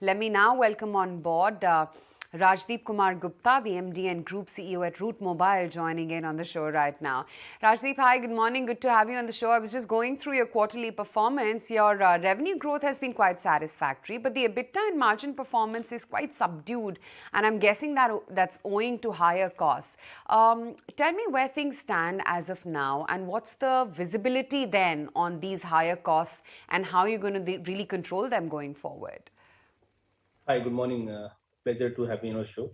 Let me now welcome on board Rajdipkumar Gupta, the MD and Group CEO at Route Mobile, joining in on the show right now. Rajdip, hi, good morning. Good to have you on the show. I was just going through your quarterly performance. Your revenue growth has been quite satisfactory, but the EBITDA and margin performance is quite subdued, and I'm guessing that that's owing to higher costs. Tell me where things stand as of now, and what's the visibility then on these higher costs, and how you're going to really control them going forward? Hi, good morning. Pleasure to have you on our show.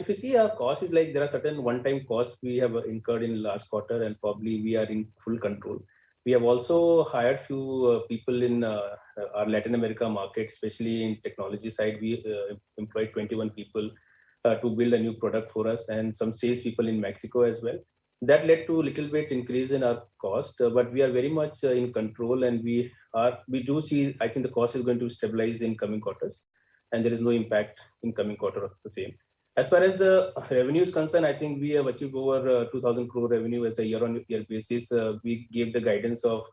If you see our cost is like there are certain one-time costs we have incurred in last quarter, and probably we are in full control. We have also hired few people in our Latin America market, especially in technology side. We employed 21 people to build a new product for us, and some sales people in Mexico as well. That led to a little bit increase in our cost, but we are very much in control, and we do see. I think the cost is going to stabilize in coming quarters, and there is no impact in coming quarter of the same. As far as the revenue is concerned, I think we have achieved over 2,000 crore revenue as a year-on-year basis. We gave the guidance of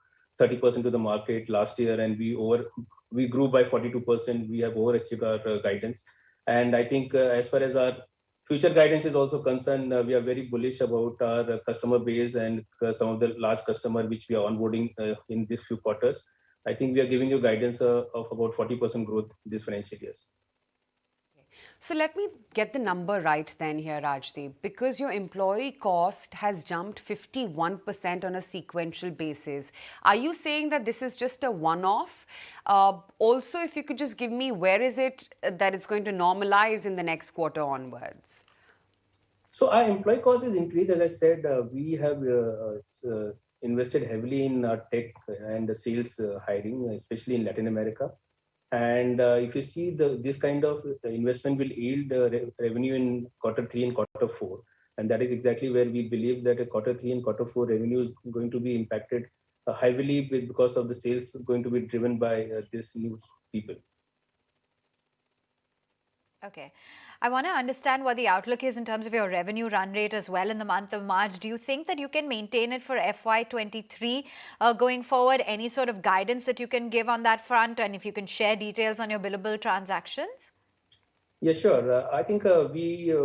30% to the market last year, and we grew by 42%. We have overachieved our guidance, and I think as far as our future guidance is also concerned, we are very bullish about our customer base and some of the large customer which we are onboarding in these few quarters. I think we are giving you guidance of about 40% growth this financial year. So let me get the number right then here, Rajdip, because your employee cost has jumped 51% on a sequential basis. Are you saying that this is just a one-off? Also, if you could just give me where is it that it's going to normalize in the next quarter onwards? So our employee cost is increased. As I said, we have invested heavily in tech and the sales hiring, especially in Latin America. And if you see this kind of investment will yield revenue in quarter 3 and quarter 4. And that is exactly where we believe that quarter 3 and quarter 4 revenue is going to be impacted heavily because of the sales going to be driven by these new people. Okay. I want to understand what the outlook is in terms of your revenue run rate as well in the month of March. Do you think that you can maintain it for FY23 going forward? Any sort of guidance that you can give on that front, and if you can share details on your billable transactions? Yeah, sure. I think we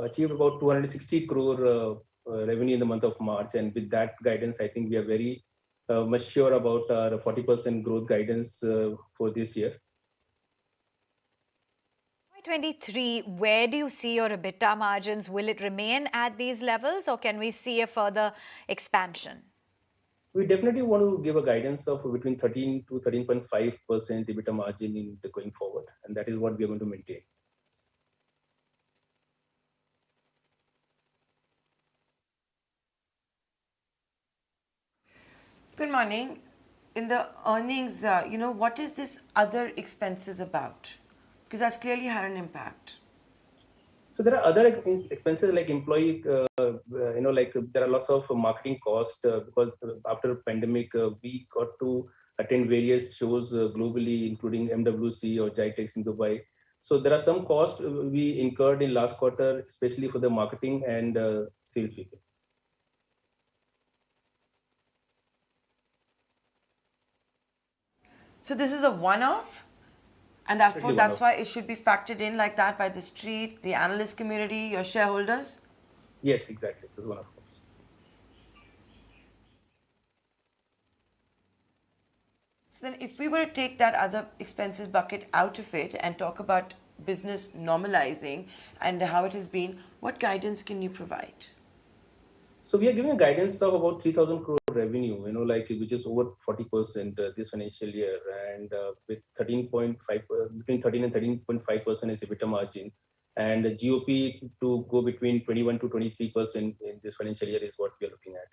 achieved about 260 crore revenue in the month of March, and with that guidance, I think we are very much sure about our 40% growth guidance for this year. 23, where do you see your EBITDA margins? Will it remain at these levels, or can we see a further expansion? We definitely want to give a guidance of between 13 to 13.5% EBITDA margin in going forward, and that is what we are going to maintain. Good morning. In the earnings, what is this other expenses about? Because that's clearly had an impact. So there are other expenses like employee, like there are lots of marketing costs because after pandemic, we got to attend various shows globally, including MWC or GITEX in Dubai. So there are some costs we incurred in last quarter, especially for the marketing and sales people. So this is a one-off? And that's why it should be factored in like that by the street, the analyst community, your shareholders? Yes, exactly. This is one of course. So then if we were to take that other expenses bucket out of it and talk about business normalizing and how it has been, what guidance can you provide? So we are giving a guidance of about 3,000 crore revenue, which is over 40% this financial year, and with 13.5 between 13 and 13.5% is EBITDA margin, and the GOP to go between 21 to 23% in this financial year is what we are looking at.